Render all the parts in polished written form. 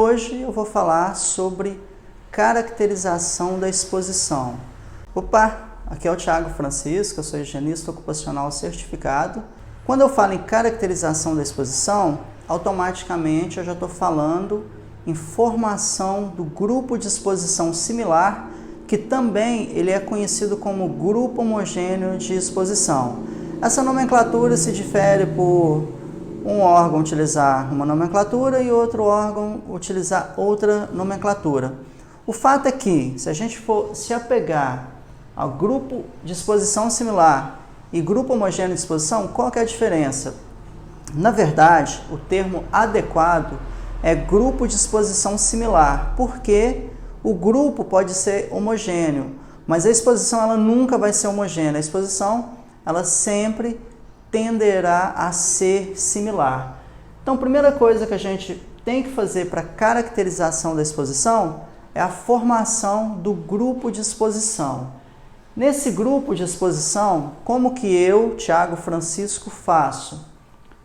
Hoje eu vou falar sobre caracterização da exposição. Opa, aqui é o Thiago Francisco, eu sou higienista ocupacional certificado. Quando eu falo em caracterização da exposição, automaticamente eu já estou falando em formação do grupo de exposição similar, que também ele é conhecido como grupo homogêneo de exposição. Essa nomenclatura se difere por um órgão utilizar uma nomenclatura e outro órgão utilizar outra nomenclatura. O fato é que, se a gente for se apegar ao grupo de exposição similar e grupo homogêneo de exposição, qual que é a diferença? Na verdade, o termo adequado é grupo de exposição similar, porque o grupo pode ser homogêneo, mas a exposição ela nunca vai ser homogênea. A exposição ela sempre tenderá a ser similar. Então, a primeira coisa que a gente tem que fazer para caracterização da exposição é a formação do grupo de exposição. Nesse grupo de exposição, como que eu, Thiago Francisco, faço?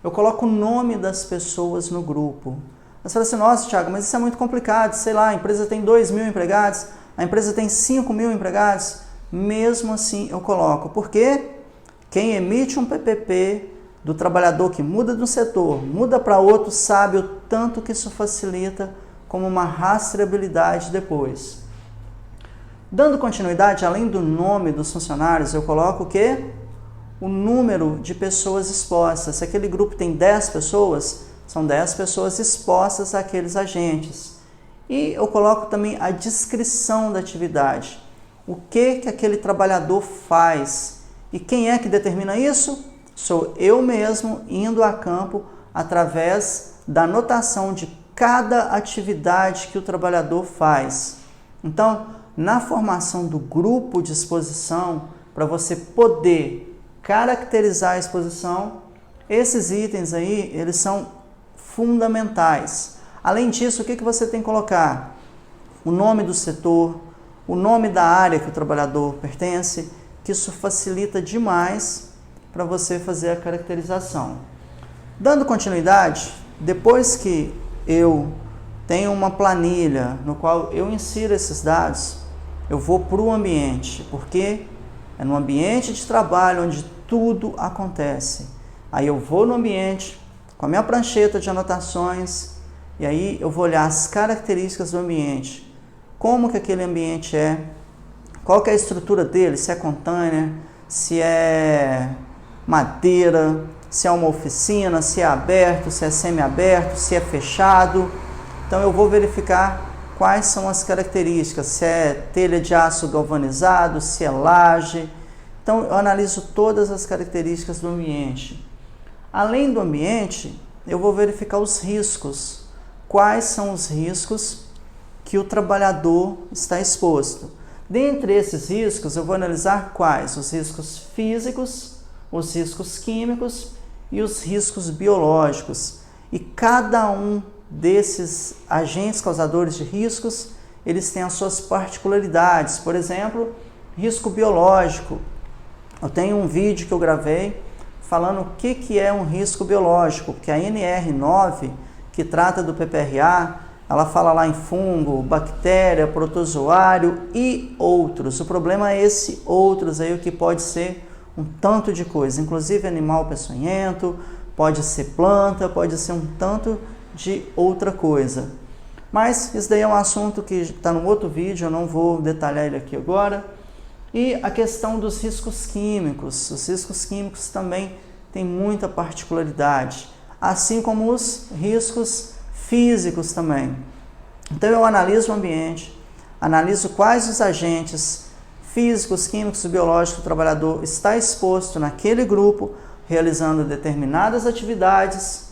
Eu coloco o nome das pessoas no grupo. Você fala assim, nossa, Thiago, mas isso é muito complicado, sei lá, a empresa tem 2.000 empregados, a empresa tem 5.000 empregados, mesmo assim eu coloco. Por quê? Quem emite um PPP do trabalhador que muda de um setor, muda para outro, sabe o tanto que isso facilita como uma rastreabilidade depois. Dando continuidade, além do nome dos funcionários, eu coloco o quê? O número de pessoas expostas. Se aquele grupo tem 10 pessoas, são 10 pessoas expostas àqueles agentes. E eu coloco também a descrição da atividade. O que aquele trabalhador faz? E quem é que determina isso? Sou eu mesmo indo a campo através da anotação de cada atividade que o trabalhador faz. Então, na formação do grupo de exposição, para você poder caracterizar a exposição, esses itens aí, eles são fundamentais. Além disso, o que você tem que colocar? O nome do setor, o nome da área que o trabalhador pertence, que isso facilita demais para você fazer a caracterização. Dando continuidade, depois que eu tenho uma planilha no qual eu insiro esses dados, eu vou para o ambiente, porque é no ambiente de trabalho onde tudo acontece. Aí eu vou no ambiente com a minha prancheta de anotações e aí eu vou olhar as características do ambiente, como que aquele ambiente é, qual que é a estrutura dele, se é container, se é madeira, se é uma oficina, se é aberto, se é semi-aberto, se é fechado. Então eu vou verificar quais são as características, se é telha de aço galvanizado, se é laje. Então eu analiso todas as características do ambiente. Além do ambiente, eu vou verificar os riscos. Quais são os riscos que o trabalhador está exposto? Dentre esses riscos, eu vou analisar quais? Os riscos físicos, os riscos químicos e os riscos biológicos. E cada um desses agentes causadores de riscos, eles têm as suas particularidades. Por exemplo, risco biológico. Eu tenho um vídeo que eu gravei falando o que é um risco biológico, porque a NR9, que trata do PPRA, ela fala lá em fungo, bactéria, protozoário e outros. O problema é esse outros aí, o que pode ser um tanto de coisa, inclusive animal peçonhento, pode ser planta, pode ser um tanto de outra coisa. Mas isso daí é um assunto que está no outro vídeo, eu não vou detalhar ele aqui agora. E a questão dos riscos químicos. Os riscos químicos também têm muita particularidade, assim como os riscos físicos também. Então eu analiso o ambiente, analiso quais os agentes físicos, químicos e biológicos o trabalhador está exposto naquele grupo, realizando determinadas atividades,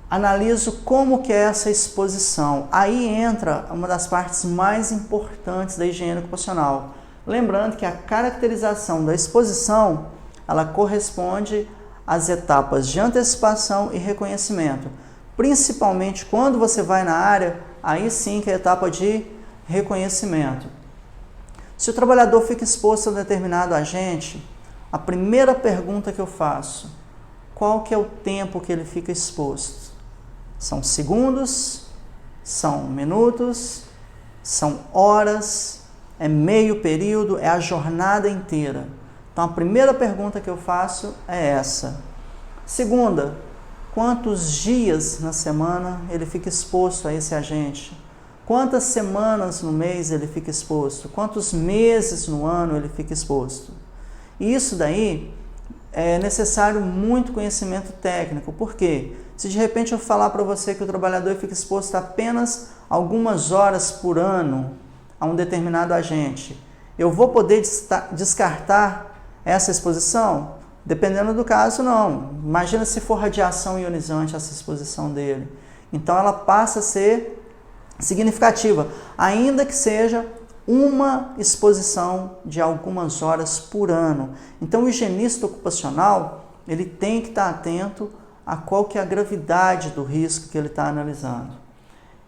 analiso como que é essa exposição. Aí entra uma das partes mais importantes da higiene ocupacional. Lembrando que a caracterização da exposição, ela corresponde às etapas de antecipação e reconhecimento. Principalmente quando você vai na área, aí sim que é a etapa de reconhecimento. Se o trabalhador fica exposto a um determinado agente, a primeira pergunta que eu faço, qual que é o tempo que ele fica exposto? São segundos, são minutos, são horas, é meio período, é a jornada inteira. Então, a primeira pergunta que eu faço é essa. Segunda, quantos dias na semana ele fica exposto a esse agente? Quantas semanas no mês ele fica exposto? Quantos meses no ano ele fica exposto? E isso daí é necessário muito conhecimento técnico. Por quê? Se de repente eu falar para você que o trabalhador fica exposto apenas algumas horas por ano a um determinado agente, eu vou poder descartar essa exposição? Dependendo do caso, não. Imagina se for radiação ionizante essa exposição dele. Então ela passa a ser significativa, ainda que seja uma exposição de algumas horas por ano. Então o higienista ocupacional, ele tem que estar atento a qual que é a gravidade do risco que ele está analisando.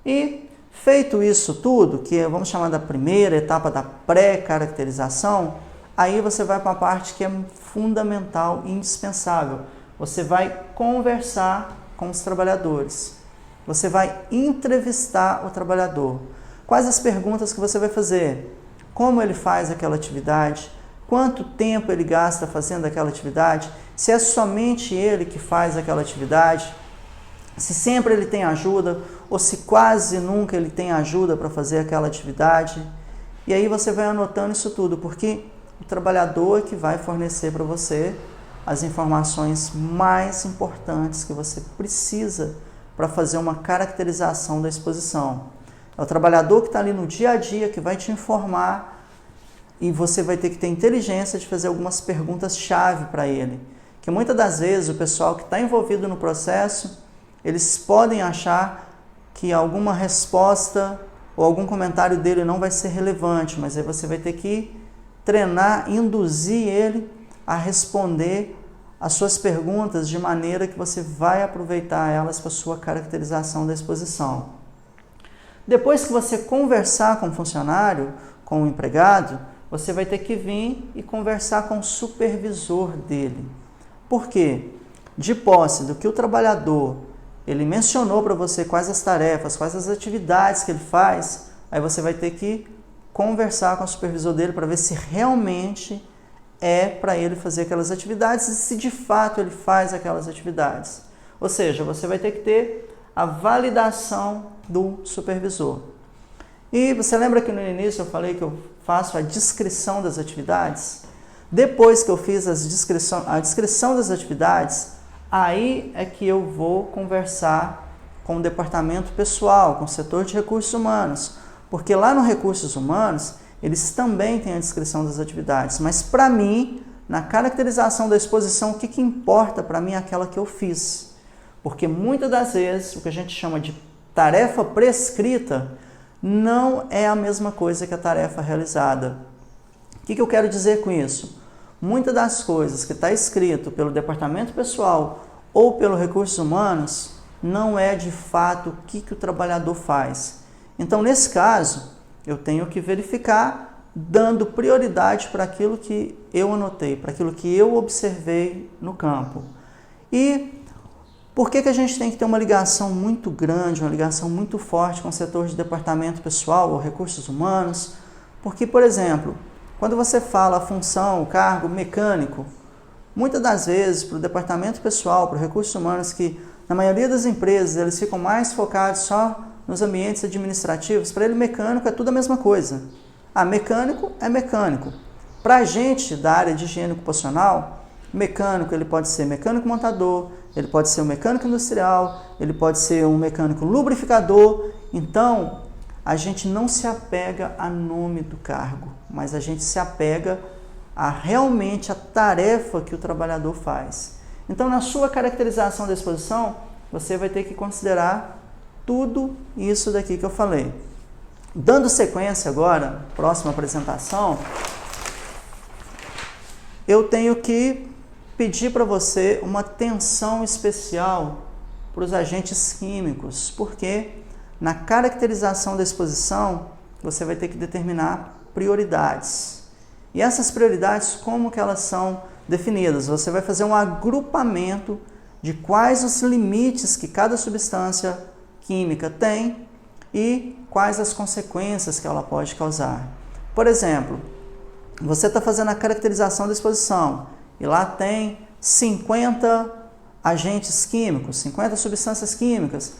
E feito isso tudo, que vamos chamar da primeira etapa da pré-caracterização, aí você vai para a parte que é fundamental e indispensável. Você vai conversar com os trabalhadores. Você vai entrevistar o trabalhador. Quais as perguntas que você vai fazer? Como ele faz aquela atividade? Quanto tempo ele gasta fazendo aquela atividade? Se é somente ele que faz aquela atividade? Se sempre ele tem ajuda ou se quase nunca ele tem ajuda para fazer aquela atividade? E aí você vai anotando isso tudo, porque o trabalhador é que vai fornecer para você as informações mais importantes que você precisa para fazer uma caracterização da exposição. É o trabalhador que está ali no dia a dia que vai te informar e você vai ter que ter inteligência de fazer algumas perguntas-chave para ele. Que muitas das vezes o pessoal que está envolvido no processo, eles podem achar que alguma resposta ou algum comentário dele não vai ser relevante, mas aí você vai ter que treinar, induzir ele a responder as suas perguntas de maneira que você vai aproveitar elas para a sua caracterização da exposição. Depois que você conversar com o funcionário, com o empregado, você vai ter que vir e conversar com o supervisor dele. Por quê? De posse do que o trabalhador ele mencionou para você, quais as tarefas, quais as atividades que ele faz, aí você vai ter que conversar com o supervisor dele para ver se realmente é para ele fazer aquelas atividades e se de fato ele faz aquelas atividades. Ou seja, você vai ter que ter a validação do supervisor. E você lembra que no início eu falei que eu faço a descrição das atividades? Depois que eu fiz a descrição das atividades, aí é que eu vou conversar com o departamento pessoal, com o setor de recursos humanos. Porque lá no recursos humanos, eles também têm a descrição das atividades, mas para mim, na caracterização da exposição, o que importa para mim é aquela que eu fiz. Porque muitas das vezes, o que a gente chama de tarefa prescrita, não é a mesma coisa que a tarefa realizada. O que eu quero dizer com isso? Muitas das coisas que está escrito pelo departamento pessoal ou pelo recursos humanos, não é de fato o que o trabalhador faz. Então, nesse caso, eu tenho que verificar, dando prioridade para aquilo que eu anotei, para aquilo que eu observei no campo. E por que a gente tem que ter uma ligação muito grande, uma ligação muito forte com o setor de departamento pessoal ou recursos humanos? Porque, por exemplo, quando você fala a função, o cargo mecânico, muitas das vezes para o departamento pessoal, para os recursos humanos, que na maioria das empresas eles ficam mais focados só nos ambientes administrativos, para ele mecânico é tudo a mesma coisa. Mecânico é mecânico. Para a gente da área de higiene ocupacional, mecânico ele pode ser mecânico montador, ele pode ser um mecânico industrial, ele pode ser um mecânico lubrificador. Então, a gente não se apega a nome do cargo, mas a gente se apega a realmente a tarefa que o trabalhador faz. Então, na sua caracterização da exposição, você vai ter que considerar tudo isso daqui que eu falei. Dando sequência agora, próxima apresentação, eu tenho que pedir para você uma atenção especial para os agentes químicos, porque na caracterização da exposição você vai ter que determinar prioridades. E essas prioridades, como que elas são definidas? Você vai fazer um agrupamento de quais os limites que cada substância química tem e quais as consequências que ela pode causar. Por exemplo, você está fazendo a caracterização da exposição e lá tem 50 agentes químicos, 50 substâncias químicas.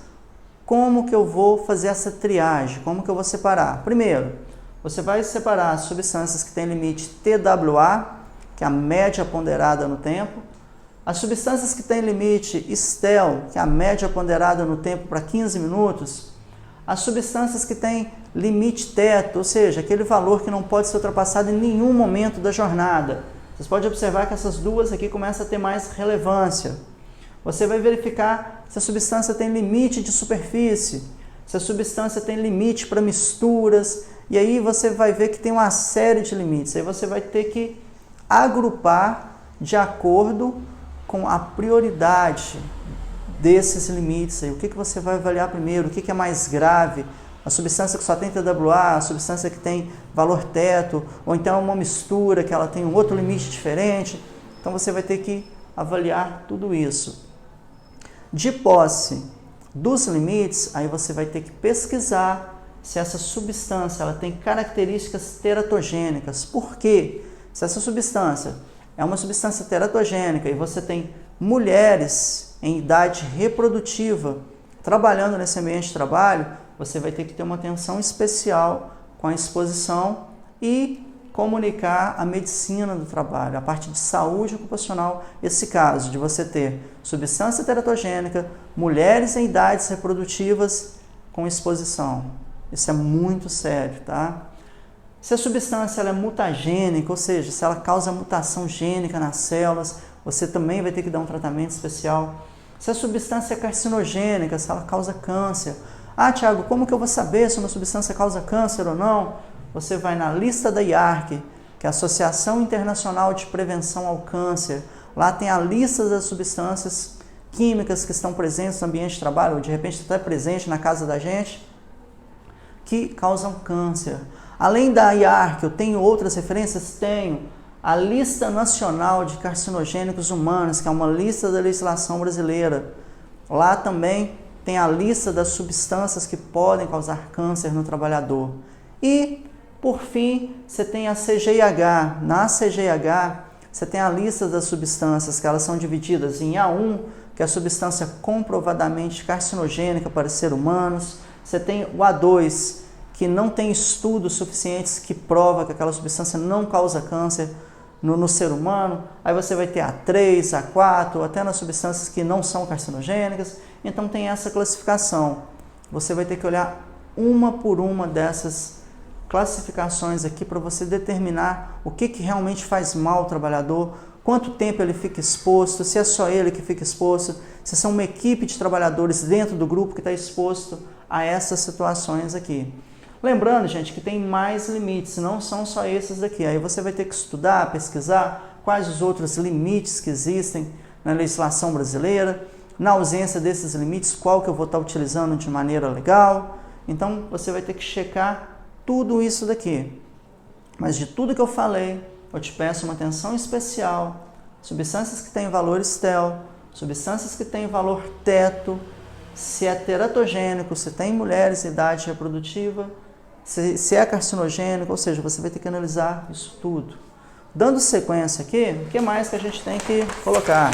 Como que eu vou fazer essa triagem? Como que eu vou separar? Primeiro, você vai separar as substâncias que têm limite TWA, que é a média ponderada no tempo, as substâncias que têm limite STEL, que é a média ponderada no tempo para 15 minutos, as substâncias que têm limite teto, ou seja, aquele valor que não pode ser ultrapassado em nenhum momento da jornada. Vocês podem observar que essas duas aqui começam a ter mais relevância. Você vai verificar se a substância tem limite de superfície, se a substância tem limite para misturas, e aí você vai ver que tem uma série de limites. Aí você vai ter que agrupar de acordo com a prioridade desses limites. Aí, o que você vai avaliar primeiro? O que é mais grave? A substância que só tem TWA, a substância que tem valor teto, ou então uma mistura que ela tem um outro limite diferente. Então você vai ter que avaliar tudo isso. De posse dos limites, aí você vai ter que pesquisar se essa substância ela tem características teratogênicas. Por quê? Se essa substância é uma substância teratogênica e você tem mulheres em idade reprodutiva trabalhando nesse ambiente de trabalho, você vai ter que ter uma atenção especial com a exposição e comunicar a medicina do trabalho, a parte de saúde ocupacional, esse caso de você ter substância teratogênica, mulheres em idades reprodutivas com exposição. Isso é muito sério, tá? Se a substância ela é mutagênica, ou seja, se ela causa mutação gênica nas células, você também vai ter que dar um tratamento especial. Se a substância é carcinogênica, se ela causa câncer. Ah, Tiago, como que eu vou saber se uma substância causa câncer ou não? Você vai na lista da IARC, que é a Associação Internacional de Prevenção ao Câncer. Lá tem a lista das substâncias químicas que estão presentes no ambiente de trabalho, ou de repente até presente na casa da gente, que causam câncer. Além da IARC, eu tenho outras referências? Tenho. A Lista Nacional de Carcinogênicos Humanos, que é uma lista da legislação brasileira. Lá também tem a lista das substâncias que podem causar câncer no trabalhador. E, por fim, você tem a CGIH. Na CGIH, você tem a lista das substâncias que elas são divididas em A1, que é a substância comprovadamente carcinogênica para seres humanos. Você tem o A2, que não tem estudos suficientes que provam que aquela substância não causa câncer no ser humano. Aí você vai ter A3, A4, até nas substâncias que não são carcinogênicas. Então tem essa classificação. Você vai ter que olhar uma por uma dessas classificações aqui para você determinar o que realmente faz mal ao trabalhador, quanto tempo ele fica exposto, se é só ele que fica exposto, se são uma equipe de trabalhadores dentro do grupo que está exposto a essas situações aqui. Lembrando, gente, que tem mais limites, não são só esses daqui. Aí você vai ter que estudar, pesquisar quais os outros limites que existem na legislação brasileira. Na ausência desses limites, qual que eu vou estar utilizando de maneira legal. Então, você vai ter que checar tudo isso daqui. Mas de tudo que eu falei, eu te peço uma atenção especial. Substâncias que têm valor STEL, substâncias que têm valor teto, se é teratogênico, se tem mulheres em idade reprodutiva, se é carcinogênico, ou seja, você vai ter que analisar isso tudo. Dando sequência aqui, o que mais que a gente tem que colocar?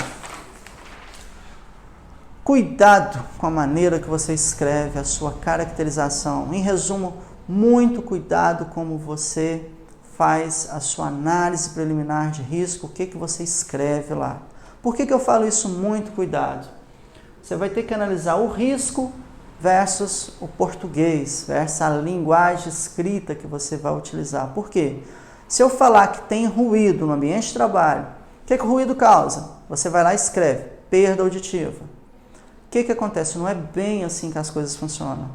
Cuidado com a maneira que você escreve a sua caracterização. Em resumo, muito cuidado como você faz a sua análise preliminar de risco, o que você escreve lá. Por que eu falo isso muito cuidado? Você vai ter que analisar o risco versus o português, versus a linguagem escrita que você vai utilizar. Por quê? Se eu falar que tem ruído no ambiente de trabalho, o que o ruído causa? Você vai lá e escreve, perda auditiva. O que acontece? Não é bem assim que as coisas funcionam.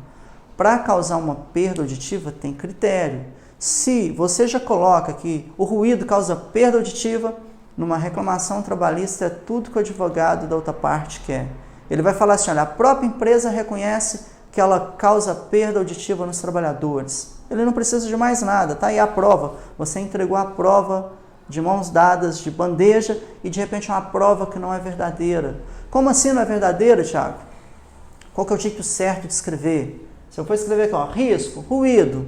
Para causar uma perda auditiva, tem critério. Se você já coloca que o ruído causa perda auditiva, numa reclamação trabalhista é tudo que o advogado da outra parte quer. Ele vai falar assim, olha, a própria empresa reconhece que ela causa perda auditiva nos trabalhadores. Ele não precisa de mais nada, tá aí a prova. Você entregou a prova de mãos dadas, de bandeja, e de repente é uma prova que não é verdadeira. Como assim não é verdadeiro, Thiago? Qual que é o jeito certo de escrever? Se eu for escrever aqui, ó, risco, ruído,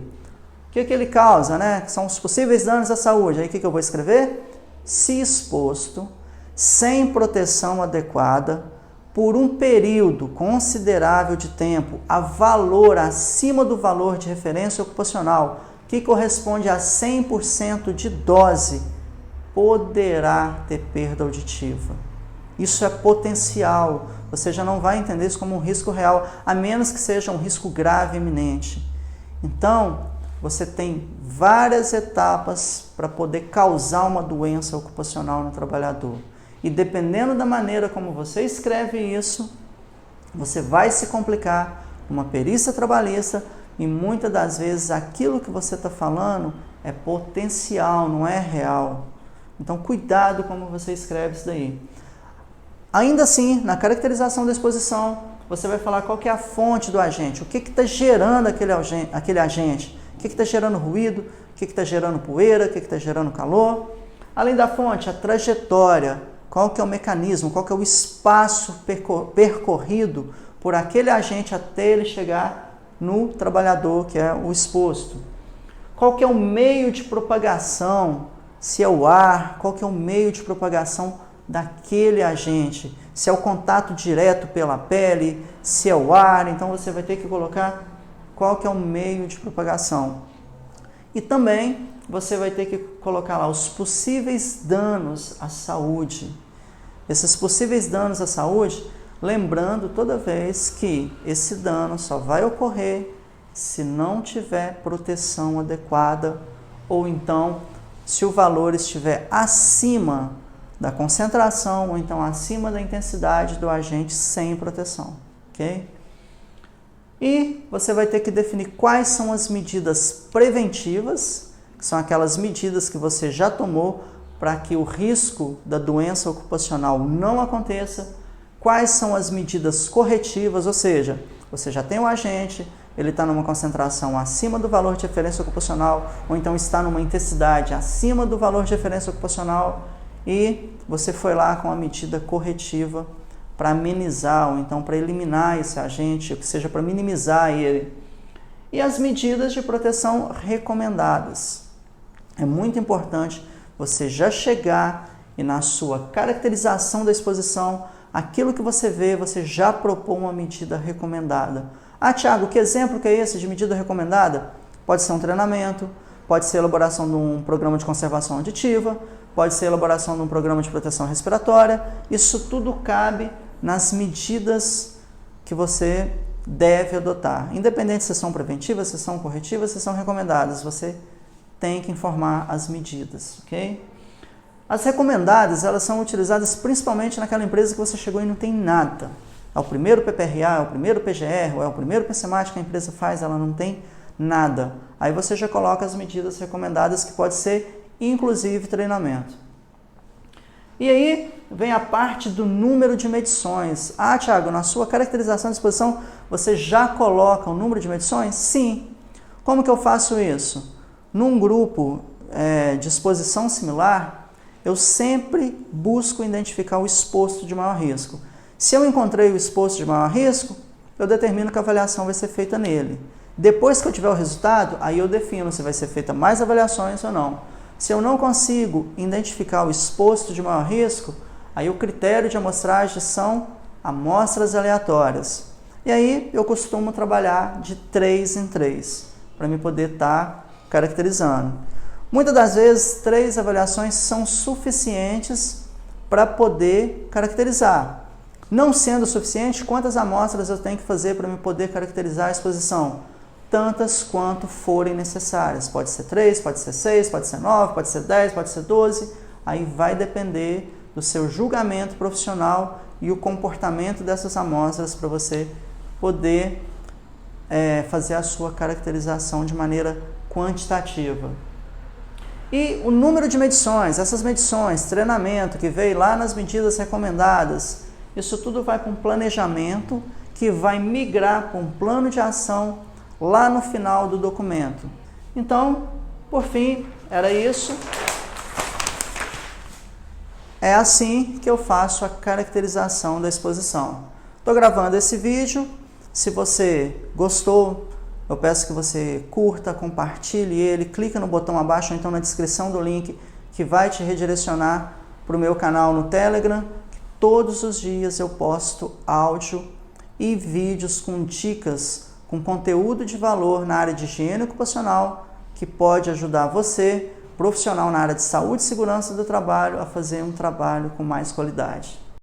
o que ele causa, né? Que são os possíveis danos à saúde. Aí o que eu vou escrever? Se exposto, sem proteção adequada, por um período considerável de tempo, a valor acima do valor de referência ocupacional, que corresponde a 100% de dose, poderá ter perda auditiva. Isso é potencial. Você já não vai entender isso como um risco real, a menos que seja um risco grave e iminente. Então, você tem várias etapas para poder causar uma doença ocupacional no trabalhador. E dependendo da maneira como você escreve isso, você vai se complicar numa perícia trabalhista e muitas das vezes aquilo que você está falando é potencial, não é real. Então, cuidado como você escreve isso daí. Ainda assim, na caracterização da exposição, você vai falar qual que é a fonte do agente, o que está gerando aquele agente, o que está gerando ruído, o que está gerando poeira, o que está gerando calor. Além da fonte, a trajetória, qual que é o mecanismo, qual que é o espaço percorrido por aquele agente até ele chegar no trabalhador, que é o exposto. Qual que é o meio de propagação, se é o ar, qual que é o meio de propagação daquele agente, se é o contato direto pela pele, se é o ar, então você vai ter que colocar qual que é o meio de propagação. E também você vai ter que colocar lá os possíveis danos à saúde. Esses possíveis danos à saúde, lembrando toda vez que esse dano só vai ocorrer se não tiver proteção adequada ou então se o valor estiver acima da concentração ou então acima da intensidade do agente sem proteção, ok? E você vai ter que definir quais são as medidas preventivas, que são aquelas medidas que você já tomou para que o risco da doença ocupacional não aconteça, quais são as medidas corretivas, ou seja, você já tem o agente, ele está numa concentração acima do valor de referência ocupacional ou então está numa intensidade acima do valor de referência ocupacional, e você foi lá com a medida corretiva para amenizar ou então para eliminar esse agente, ou que seja, para minimizar ele. E as medidas de proteção recomendadas. É muito importante você já chegar e na sua caracterização da exposição, aquilo que você vê, você já propõe uma medida recomendada. Ah, Thiago, que exemplo que é esse de medida recomendada? Pode ser um treinamento, pode ser a elaboração de um programa de conservação auditiva, pode ser a elaboração de um programa de proteção respiratória. Isso tudo cabe nas medidas que você deve adotar. Independente se são preventivas, se são corretivas, se são recomendadas, você tem que informar as medidas, ok? As recomendadas, elas são utilizadas principalmente naquela empresa que você chegou e não tem nada. É o primeiro PPRA, é o primeiro PGR, ou é o primeiro PCMAT que a empresa faz, ela não tem nada. Aí você já coloca as medidas recomendadas, que pode ser inclusive treinamento. E aí vem a parte do número de medições. Ah, Thiago, na sua caracterização de exposição, você já coloca o número de medições? Sim. Como que eu faço isso? Num grupo de exposição similar, eu sempre busco identificar o exposto de maior risco. Se eu encontrei o exposto de maior risco, eu determino que a avaliação vai ser feita nele. Depois que eu tiver o resultado, aí eu defino se vai ser feita mais avaliações ou não. Se eu não consigo identificar o exposto de maior risco, aí o critério de amostragem são amostras aleatórias. E aí eu costumo trabalhar de 3 em 3, para me poder estar caracterizando. Muitas das vezes, 3 avaliações são suficientes para poder caracterizar. Não sendo suficiente, quantas amostras eu tenho que fazer para me poder caracterizar a exposição? Tantas quanto forem necessárias. Pode ser 3, pode ser 6, pode ser 9, pode ser 10, pode ser 12. Aí vai depender do seu julgamento profissional e o comportamento dessas amostras para você poder fazer a sua caracterização de maneira quantitativa. E o número de medições, essas medições, treinamento que veio lá nas medidas recomendadas, isso tudo vai para um planejamento que vai migrar para um plano de ação lá no final do documento. Então, por fim, era isso. É assim que eu faço a caracterização da exposição. Estou gravando esse vídeo. Se você gostou, eu peço que você curta, compartilhe ele, clica no botão abaixo ou então na descrição do link que vai te redirecionar para o meu canal no Telegram. Todos os dias eu posto áudio e vídeos com dicas, com conteúdo de valor na área de higiene ocupacional que pode ajudar você, profissional na área de saúde e segurança do trabalho, a fazer um trabalho com mais qualidade.